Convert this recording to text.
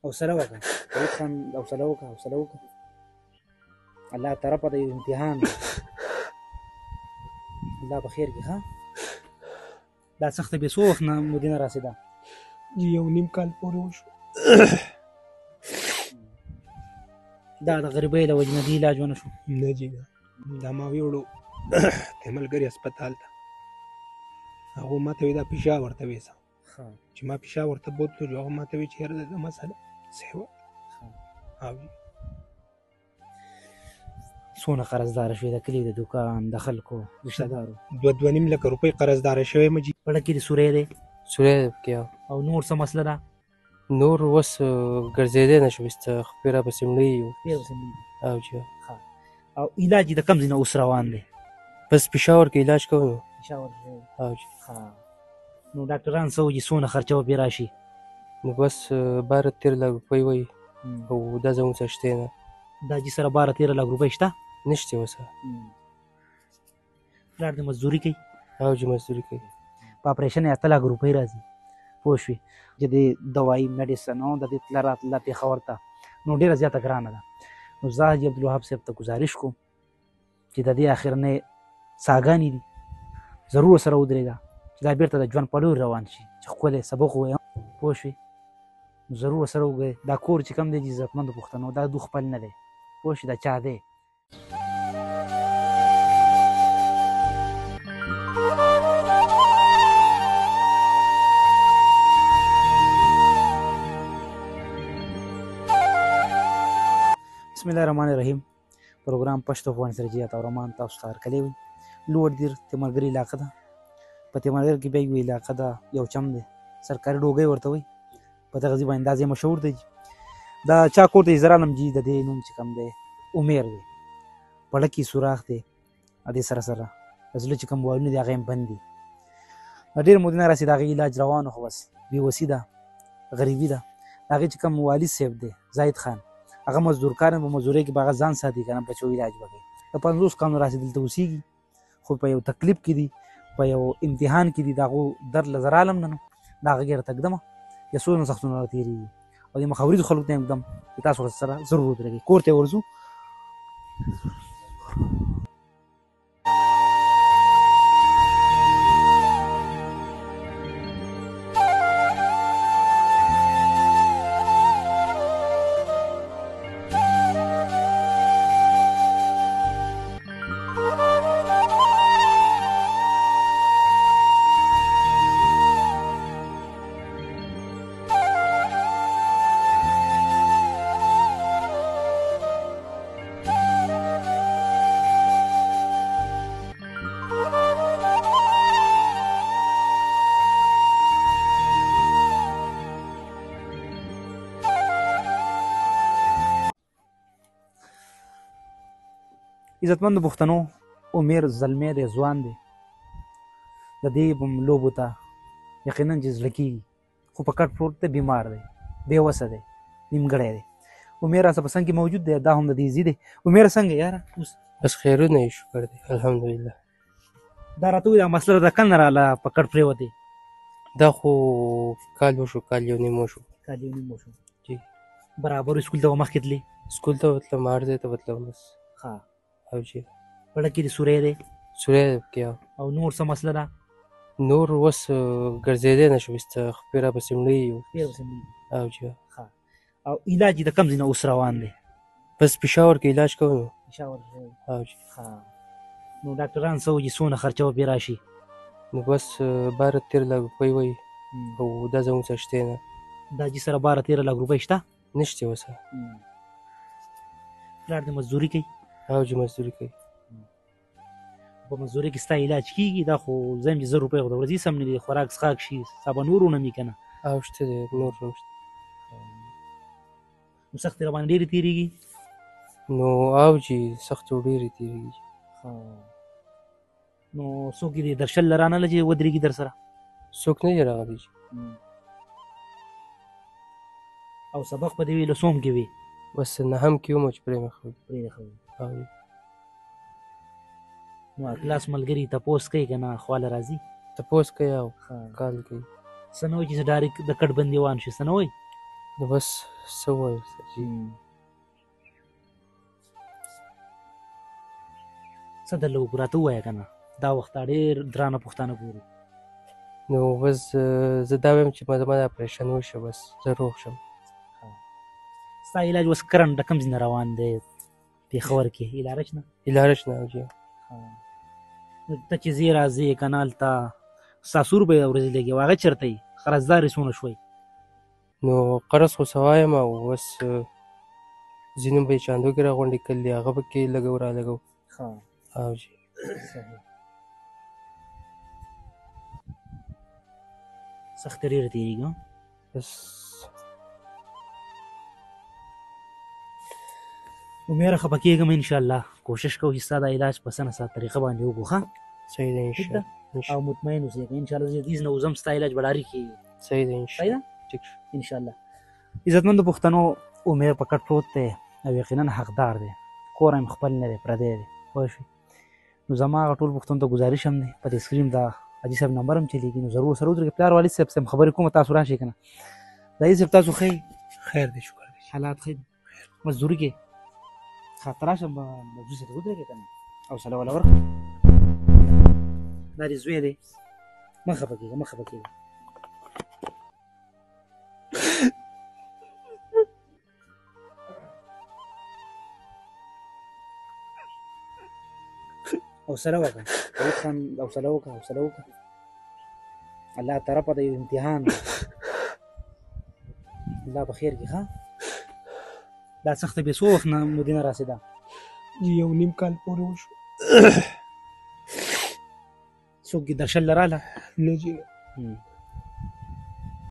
حوصله وکړه فرید خان، حوصله وکړه، حوصله وکړه. الله طرفه د یو امتحان دی. الله په خیر کې ښه. دا سخته بې څو وخت نه مدینه راسېده؟ 1.5 کال پورې وشو. دا د غریبۍ له وجې نه دې علاج ونه شو؟ نه جي نه، دا ما ویوړو د ملګري هسپتال ته. هغه ما ته وایي دا پیشاب ورته ویسه. چې ما پیشاب ورته بوتلو، هغه ما ته وایي چې یاره دا مسله صحیح وه. او څونه قرضداره شوې د کلي د دوکان د خلکو رشته دارو؟ 2.5 لکه روپۍ قرضداره شوی مجي. پړه کې د سوری دی سوری دی پکې. او نور څه مسله ده؟ نور اوس ګرځېدی نه شو، ایسته خپې راپسې مړی یو. او جی او علاج یې د کوم ځای نه اوس روان دی؟ بس پېښور کې علاج کوو. پېښور او جی. نو ډاکټران څه وایي څونه خرچه به پرې راشي؟ نو بس 12-13 لک روپۍ وایي، او دا زموږ څه شتی نه. دا جي سره 12-13 لک روپۍ شته؟ نشته اوس. پلار دې مزدوري کوي؟ او جی مزدوري کوي. په اپریشن یې 8 لک روپۍ راځي، پوه شوې؟ چې د دوایي میډیسن او د دې تله راتله پېښور ته نو ډېره زیاته ګرانه ده. نو زه حاجي عبدالوهاب صاحب ته ګزارش کوم چې د دې اخرنۍ ساګانې دي ضرور سره ودرېږه چې دا بېرته د ژوند په لوري روان شي، چې ښکلی سبق ووایم، پوه شوې؟ نو ضرور سره وګورئ. دا کور چې کوم دی د عزتمندو پښتنو، دا دو خپل نه دی، پوه شوې؟ دا چا دی؟ بسم الله الرحمن الرحیم. پروګرام پښتو افغان سره جیات او رمان تاسو ته هرکلی وي. لوړ دیر تیمرګر علاقه ده. په تیمرګر کې بیا یو علاقه ده، یو چم دی، سرکاري ډوګۍ ورته وایي. په دغه ځای باندې دا ځای مشهور دی. دا چا کور ته زرالم جي د دې نوم چې کوم دی امیر دی. پړه کې سوراخ دی، دې سره سره زړه چې کوم وایونه دي هغه هم بند دي. ډېر مودونه راسي د هغې علاج روان خو بس بېوسي ده، غریبي ده. د هغې چې کوم والي صاحب دی زاهد خان، هغه مزدور کار په مزدورۍ کې به هغه ځان ساتي که نه، بچو علاج به کوي. د 50 کالو راسې دلته اوسېږي، خو په یو تکلیف کې دي، په یو امتحان کې دي. د هغو درد له زه رالم نه نو د هغه ګېره تږدمه، یا څونه سختونه راتېرېږي. او د مخاوريزو خلکو ته یې ږدم چې تاسو سره ضرور ودرېږئ. کور ته یې ورځو. عزتمندو پښتنو، امیر زلمی دی، ځوان دی. د دې لوبو ته یقینا چې زړه کېږي، خو په کټ پروت دی، بیمار دی، بېوسه دی، نیمګړی دی. امیر راسه په څنګ کې موجود دی، دا هم د دې زی دی. امیر څنګه یاره؟ بس خیرونه یې شکر دی، الحمدلله. دا راته وایي دا مسله د کله نه راله په کټ پرېوتې؟ دا خو کال وشو، کال یو نیم وشو. کال یو نیم وشو جی. برابر سکول ته به مخکې تلې؟ سکول ته وتلم، هر ځای ته وتلم بس. ښه. او جی. پړه کې د سوری دی؟ سوری دی پکې. او نور څه مسله ده؟ نور اوس ګرځېدی نه شو، ایسته خپې راپسې مړی یو. او جی. ښه. او علاج یې د کوم ځای نه اوس روان دی؟ بس پېښور کې علاج کوو. پېښور. او جی. ښه. نو ډاکټران څه وایي څونه خرچه به پرې راشي؟ نو بس 12-13 لک روپۍ وایي، او دا زموږ څه شتی نه. دا جي سره 12-13 لک روپۍ شته؟ نشته اوس. پلار دې مزدوري کوي؟ او جی مزدوري کوي. په مزدورۍ کې ستا علاج کېږي؟ دا خو زه یم چې 1000 روپۍ خو د ورځې سم نه دي، خوراک څښاک شي، سبا نور ونمي که نه؟ او شته دی، نور هم شته. نو سختې راباندې ډېرې تېرېږي؟ نو او جی سختو ډېرې تېرېږي. نو څوک یې درشل له رانه چې ودرېږي در سره؟ څوک نه دی راغلی. او سبق په دې ویلو څوم کې وي؟ بس نهم کې وم چې پرېښودي. نو کلاس ملګري تپوس کوي که نه؟ خواله راځي تپوس کوي او کال کوي. څه نه وایي چې ډایرکټ د کټ بندي وان شي؟ څه نه وایي؟ نو بس څه ووایو سرجي څه درله وکړو راته ووایه که نه دا وخت ډېر درانه پوښتنه ګورو نو بس زه دا وایم چې زما دا اپریشن وشي بس زه روغ شم ستا علاج اوس کرنټ د کوم ځای نه روان دی پېښور کې هیلاره شته هیلاره شته حاجي نو ته چې ځې راځې که نه هلته ستا څو روپۍ د ورځې لګي هغه چېرته یي قرضدارې څونه شوی نو قرض خو سوا یم او بس ځینې به یې چاندو کې راغونډې کړي دي هغه به کې لګو را لګو او جي سخته ډېره تېرېږي بس امید خفه کېږم انشاءالله کوشش کوو چې ستا دا علاج په سمه سات طریقه باندې وکړو ښه صحیح ده ٹھیک ده او مطمئن اوسې که انشاءالله زه دې نه وځم ستا علاج به ډاري کېږي صحیح ده صحیح ده ټیک شو انشاءالله عزتمندو پښتنو امید په کټ پروت دی او یقینا حقدار دی کور هم خپل نه دی پردی دی پوه شوې نو زما هغه ټول پښتنو ته ګزارش هم دی په دې سکرین دا حاجي صاحب نمبر هم چلیږي نو ضرور سره ودرېږئ پلار والد صاحب سم خبرې کوم تاسو راشئ که نه ځایي صاحب تاسو ښه خیر دی شکر دی حالات ښه دي مزدوري کې ښه ته راشم مزدور صاحب ته ودرېږئ که نه حوصله والا ورکړه دا دې زوی دی مه خفه کېږه مه خفه کېږه حوصله وکړه داود خان حوصله وکړه حوصله وکړه الله طرفه د یو امتحان دی الله په خیر کې ښه دا سخته بې څو وخت نه مودې نه راسېده یو نیم کال پورې وشو څوک دې درشل لراله نه جي نه